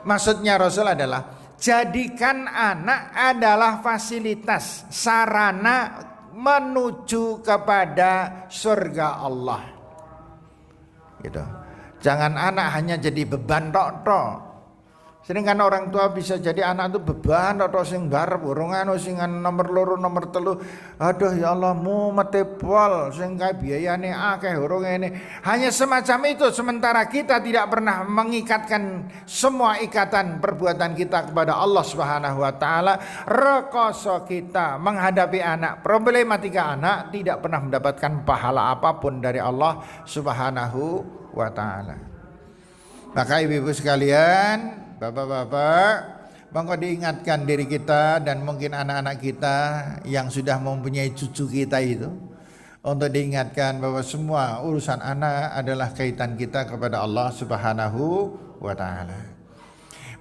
Maksudnya Rasul adalah jadikan anak adalah fasilitas, sarana menuju kepada surga Allah. Gitu. Jangan anak hanya jadi beban tok. Sering kan orang tua bisa jadi anak itu beban tok sing garep urung anu sing nomor loro nomor telu. Aduh ya Allah mumete pol sing kae biayane akeh urung ini. Hanya semacam itu, sementara kita tidak pernah mengikatkan semua ikatan perbuatan kita kepada Allah Subhanahu wa taala. Rekoso kita menghadapi anak, problematika anak, tidak pernah mendapatkan pahala apapun dari Allah Subhanahu wa taala. Maka ibu-ibu sekalian, bapak-bapak, monggo diingatkan diri kita dan mungkin anak-anak kita yang sudah mempunyai cucu kita itu, untuk diingatkan bahwa semua urusan anak adalah kaitan kita kepada Allah Subhanahu wa taala.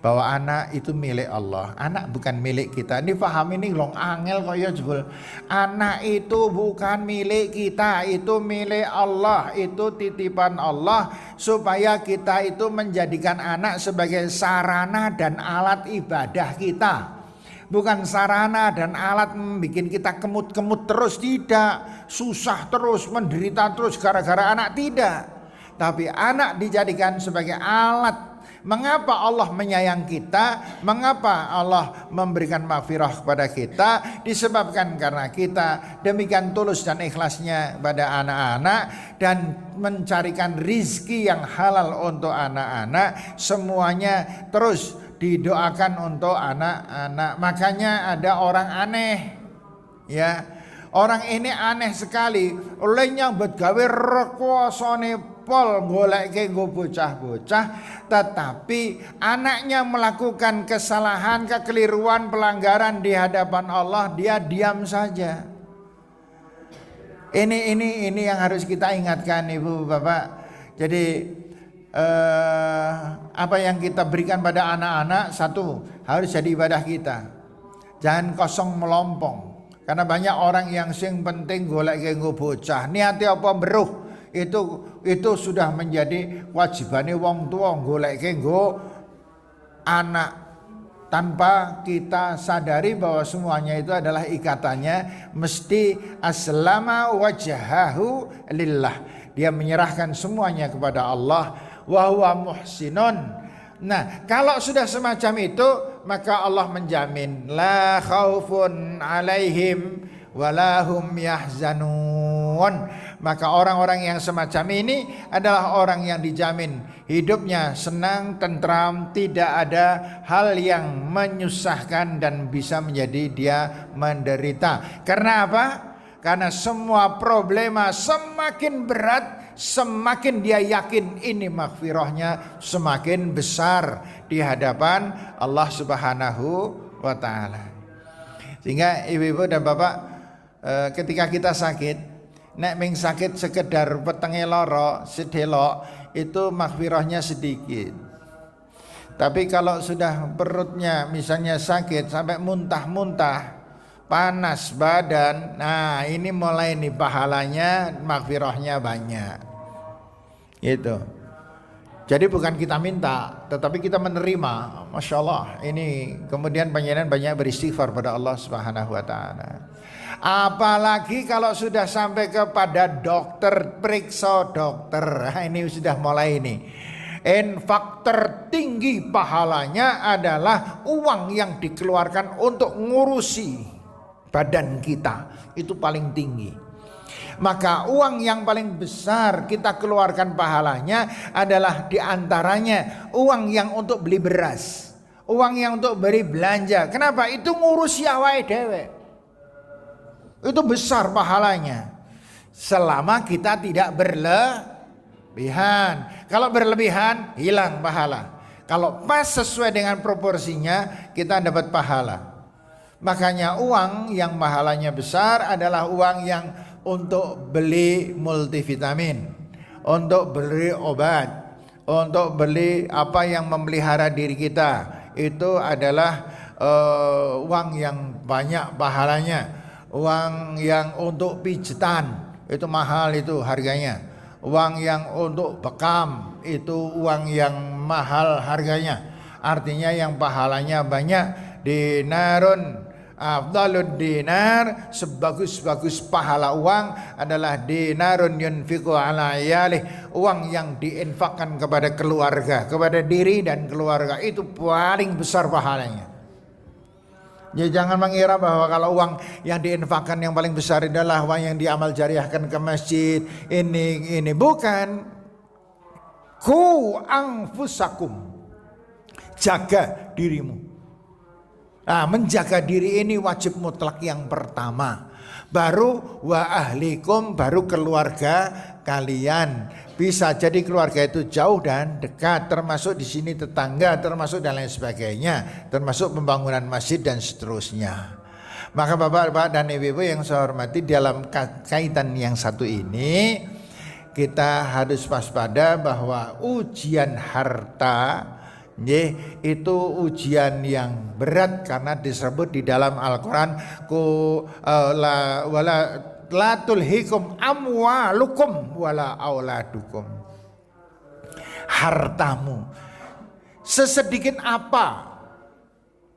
Bahwa anak itu milik Allah, anak bukan milik kita. Ini paham ini long angel kok ya jebul. Anak itu bukan milik kita, itu milik Allah, itu titipan Allah, supaya kita itu menjadikan anak sebagai sarana dan alat ibadah kita. Bukan sarana dan alat membuat kita kemut-kemut terus, tidak, susah terus, menderita terus gara-gara anak, tidak. Tapi anak dijadikan sebagai alat. Mengapa Allah menyayang kita? Mengapa Allah memberikan maghfirah kepada kita? Disebabkan karena kita demikian tulus dan ikhlasnya pada anak-anak dan mencarikan rizki yang halal untuk anak-anak. Semuanya terus didoakan untuk anak-anak. Makanya ada orang aneh, ya. Orang ini aneh sekali. Olehnya begawe rekwasane pol goleke nggo bocah-bocah, tetapi anaknya melakukan kesalahan, kekeliruan, pelanggaran di hadapan Allah, dia diam saja. Ini yang harus kita ingatkan Ibu Bapak. Jadi apa yang kita berikan pada anak-anak, satu harus jadi ibadah kita. Jangan kosong melompong. Karena banyak orang yang sing penting golek nggo bocah, niate apa beruh, itu sudah menjadi wajibane wong tua golek nggo anak, tanpa kita sadari bahwa semuanya itu adalah ikatannya mesti aslama wajhahu lillah. Dia menyerahkan semuanya kepada Allah, wa huwa muhsinun. Nah, kalau sudah semacam itu, maka Allah menjamin la khaufun alaihim walahum yahzanun. Maka orang-orang yang semacam ini adalah orang yang dijamin hidupnya senang, tentram, tidak ada hal yang menyusahkan dan bisa menjadi dia menderita. Karena apa? Karena semua problema semakin berat, semakin dia yakin ini maghfirahnya semakin besar di hadapan Allah Subhanahu wa ta'ala. Sehingga ibu-ibu dan bapak, ketika kita sakit, nek ming sakit sekedar wetenge lara sedelok, itu maghfirahnya sedikit. Tapi kalau sudah perutnya misalnya sakit sampai muntah-muntah, panas badan, nah ini mulai nih pahalanya, maghfirahnya banyak. Itu. Jadi bukan kita minta, tetapi kita menerima. Masya Allah, ini kemudian panjenengan banyak beristighfar pada Allah Subhanahu wa Ta'ala. Apalagi kalau sudah sampai kepada dokter, periksa dokter. Ini sudah mulai ini. Infak tertinggi pahalanya adalah uang yang dikeluarkan untuk ngurusi badan kita. Itu paling tinggi. Maka uang yang paling besar kita keluarkan pahalanya adalah diantaranya uang yang untuk beli beras, uang yang untuk beri belanja. Kenapa? Itu ngurusi awake dhewe. Itu besar pahalanya. Selama kita tidak berlebihan. Kalau berlebihan hilang pahala. Kalau pas sesuai dengan proporsinya kita dapat pahala. Makanya uang yang pahalanya besar adalah uang yang untuk beli multivitamin, untuk beli obat, untuk beli apa yang memelihara diri kita. Itu adalah uang yang banyak pahalanya. Uang yang untuk pijetan itu mahal, itu harganya. Uang yang untuk bekam itu uang yang mahal harganya. Artinya yang pahalanya banyak. Dinarun afdalud dinar, sebagus-bagus pahala uang adalah dinarun yunfiqu ala iyalih, uang yang diinfakkan kepada keluarga, kepada diri dan keluarga, itu paling besar pahalanya. Jadi jangan mengira bahwa kalau uang yang diinfakkan yang paling besar adalah uang yang diamal jariahkan ke masjid. Ini bukan. Ku anfusakum, jaga dirimu. Nah, menjaga diri ini wajib mutlak yang pertama. Baru wa ahlikum, baru keluarga kalian. Bisa jadi keluarga itu jauh dan dekat, termasuk di sini tetangga, termasuk dan lain sebagainya, termasuk pembangunan masjid dan seterusnya. Maka bapak-bapak dan ibu-ibu yang saya hormati, dalam kaitan yang satu ini kita harus waspada bahwa ujian harta itu ujian yang berat karena disebut di dalam Al-Quran la tulhikum amwalukum wala auladukum. Hartamu sesedikit apa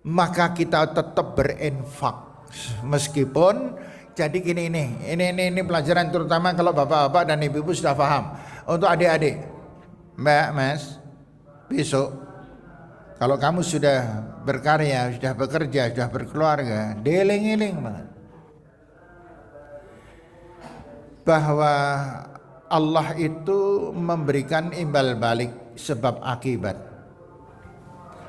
maka kita tetap berinfak, meskipun jadi gini, ini pelajaran terutama kalau bapak-bapak dan ibu-ibu sudah paham. Untuk adik-adik, Mbak, Mas, besok kalau kamu sudah berkarya, sudah bekerja, sudah berkeluarga, deling-eling banget bahwa Allah itu memberikan imbal balik sebab akibat.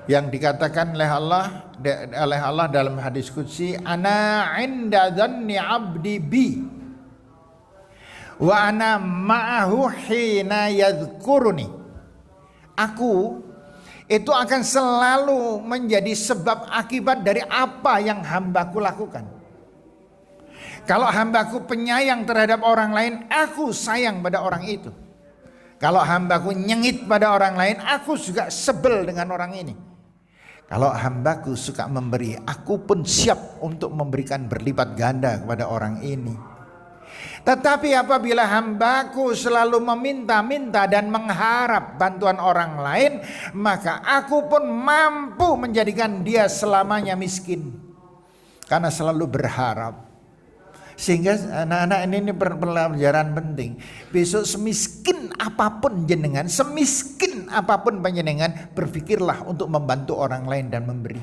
Yang dikatakan oleh Allah dalam hadis qudsi, ana inda dhanni abdi bi wa ana ma'ahu hina yadhkuruni. Aku itu akan selalu menjadi sebab akibat dari apa yang hambaku lakukan. Kalau hambaku penyayang terhadap orang lain, aku sayang pada orang itu. Kalau hambaku nyengit pada orang lain, aku juga sebel dengan orang ini. Kalau hambaku suka memberi, aku pun siap untuk memberikan berlipat ganda kepada orang ini. Tetapi apabila hambaku selalu meminta-minta dan mengharap bantuan orang lain, maka aku pun mampu menjadikan dia selamanya miskin, karena selalu berharap. Sehingga anak-anak ini pelajaran penting. Besok semiskin apapun jenengan, semiskin apapun panjenengan, berpikirlah untuk membantu orang lain dan memberi.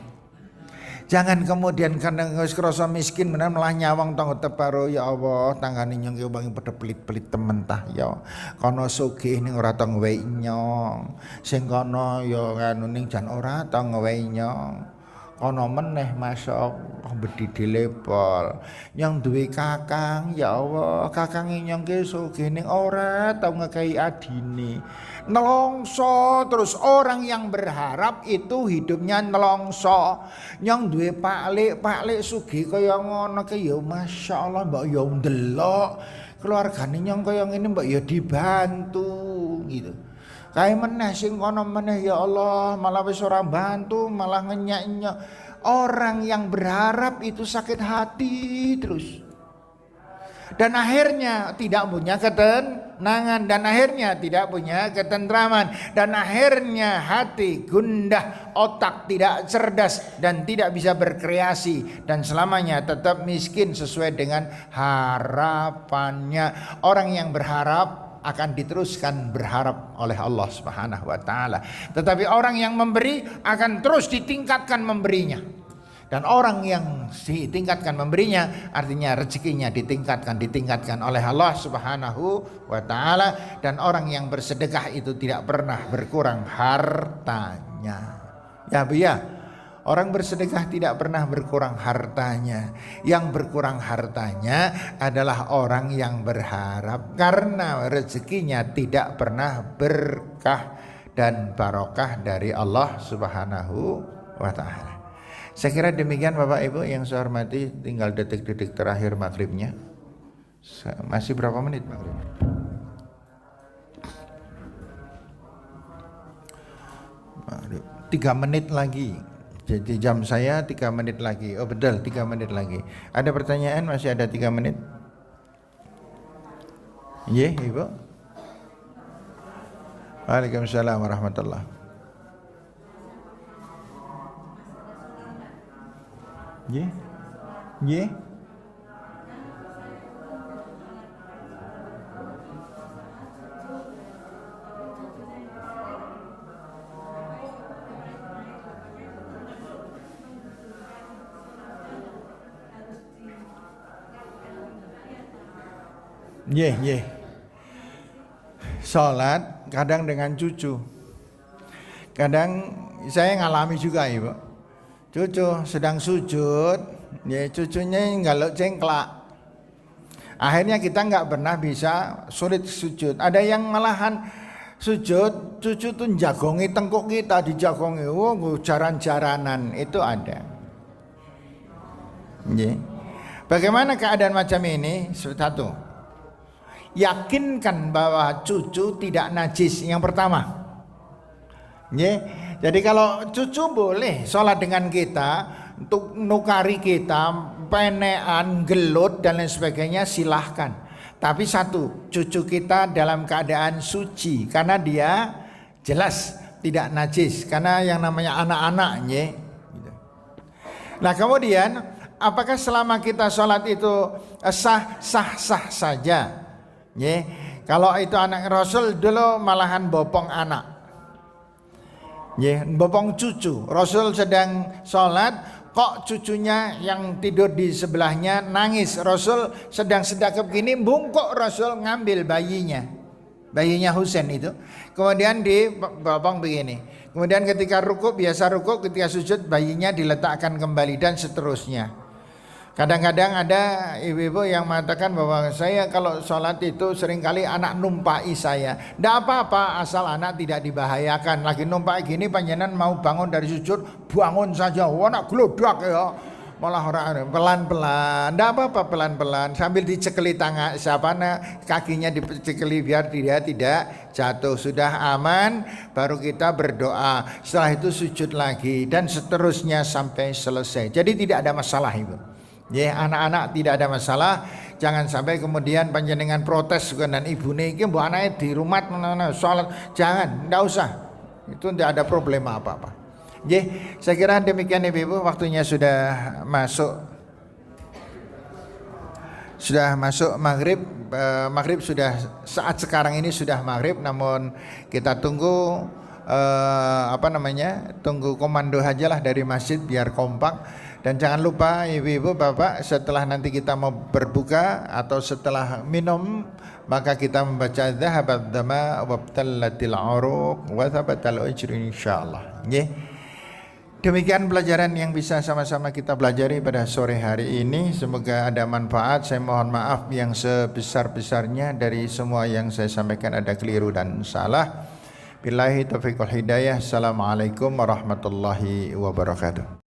Jangan kemudian karena wis krasa miskin benar malah nyawang tangga teparo, ya Allah tanggane nyong yo bang pada pelit-pelit temen tah ya. Kono sugih ning ora tau ngewehi nyong. Sing kono yo nganu ning jan ora tau ngewehi nyong. Kono meneh masyaallah bedhidhe lepol. Nyong duwe kakang, ya Allah kakange nyong ki sugih ning ora tau ngekehi adine. Nelongso terus, orang yang berharap itu hidupnya nelongso. Nyong duwe paklik sugih kaya ngono ki ya masyaallah mbok ya ndelok keluargane nyong kaya ngene mbok ya dibantu gitu. Kae meneh sing kono meneh ya Allah malah wis ora bantu, malah ngenyak-nyok. Orang yang berharap itu sakit hati terus. dan akhirnya tidak punya ketenangan, dan akhirnya tidak punya ketentraman, dan akhirnya hati gundah, otak tidak cerdas dan tidak bisa berkreasi, dan selamanya tetap miskin sesuai dengan harapannya. Orang yang berharap akan diteruskan berharap oleh Allah Subhanahu wa taala. Tetapi orang yang memberi akan terus ditingkatkan memberinya. Dan orang yang ditingkatkan memberinya artinya rezekinya ditingkatkan oleh Allah Subhanahu wa taala. Dan orang yang bersedekah itu tidak pernah berkurang hartanya. Ya Bu ya, orang bersedekah tidak pernah berkurang hartanya. Yang berkurang hartanya adalah orang yang berharap, karena rezekinya tidak pernah berkah dan barokah dari Allah Subhanahu wa taala. Saya kira demikian Bapak Ibu yang saya hormati. Tinggal detik-detik terakhir maghribnya. Masih berapa menit maghrib? Maghrib 3 menit lagi. Jadi jam saya 3 menit lagi. Oh betul, 3 menit lagi. Ada pertanyaan? Masih ada 3 menit? Iya Ibu. Waalaikumsalam warahmatullahi. Ye, ye. Ye. Sholat kadang dengan cucu. Kadang saya ngalami juga Ibu. Cucu sedang sujud, ya cucunya ngaluk cengklak. Akhirnya kita nggak pernah bisa sulit sujud. Ada yang malahan sujud, cucu tuh jagongi tengkuk kita, dijagongi, jaran-jaranan, itu ada. Ya. Bagaimana keadaan macam ini? Satu, yakinkan bahwa cucu tidak najis. Yang pertama, ya. Jadi kalau cucu boleh sholat dengan kita, untuk nukari kita, penean, gelut dan lain sebagainya silahkan. Tapi satu, cucu kita dalam keadaan suci, karena dia jelas tidak najis, karena yang namanya anak-anaknya. Nah kemudian, apakah selama kita sholat itu sah saja? Kalau itu anak Rasul dulu malahan bopong anak. Bopong cucu. Rasul sedang sholat, kok cucunya yang tidur di sebelahnya nangis. Rasul sedang sedekap gini, bungkuk Rasul ngambil bayinya Husain itu. Kemudian dibopong begini. Kemudian ketika rukuk, biasa rukuk, ketika sujud bayinya diletakkan kembali dan seterusnya. Kadang-kadang ada ibu-ibu yang mengatakan bahwa saya kalau sholat itu seringkali anak numpai saya. Tidak apa-apa asal anak tidak dibahayakan. Lagi numpai gini panjenengan mau bangun dari sujud, bangun saja. Wah nak gelodak ya. Malah orang pelan-pelan. Tidak apa-apa pelan-pelan. Sambil dicekeli tangan kakinya dicekeli biar dia tidak jatuh. Sudah aman baru kita berdoa. Setelah itu sujud lagi dan seterusnya sampai selesai. Jadi tidak ada masalah Ibu. Ya anak-anak tidak ada masalah. Jangan sampai kemudian panjenengan protes dan ibu niki mbok anake di rumah sholat. Jangan, tidak usah. Itu tidak ada problema apa-apa. Ya, saya kira demikian ibu-ibu, waktunya sudah masuk. Sudah masuk maghrib. Maghrib sudah saat sekarang ini sudah maghrib. Namun kita tunggu tunggu komando aja lah dari masjid biar kompak. Dan jangan lupa ibu-ibu bapak, setelah nanti kita mau berbuka atau setelah minum, maka kita membaca dhahabat dama wabtallatil uruq wa thabatal ujru insyaallah. Demikian pelajaran yang bisa sama-sama kita pelajari pada sore hari ini. Semoga ada manfaat. Saya mohon maaf yang sebesar-besarnya dari semua yang saya sampaikan ada keliru dan salah. Billahi taufiq wal hidayah. Assalamualaikum warahmatullahi wabarakatuh.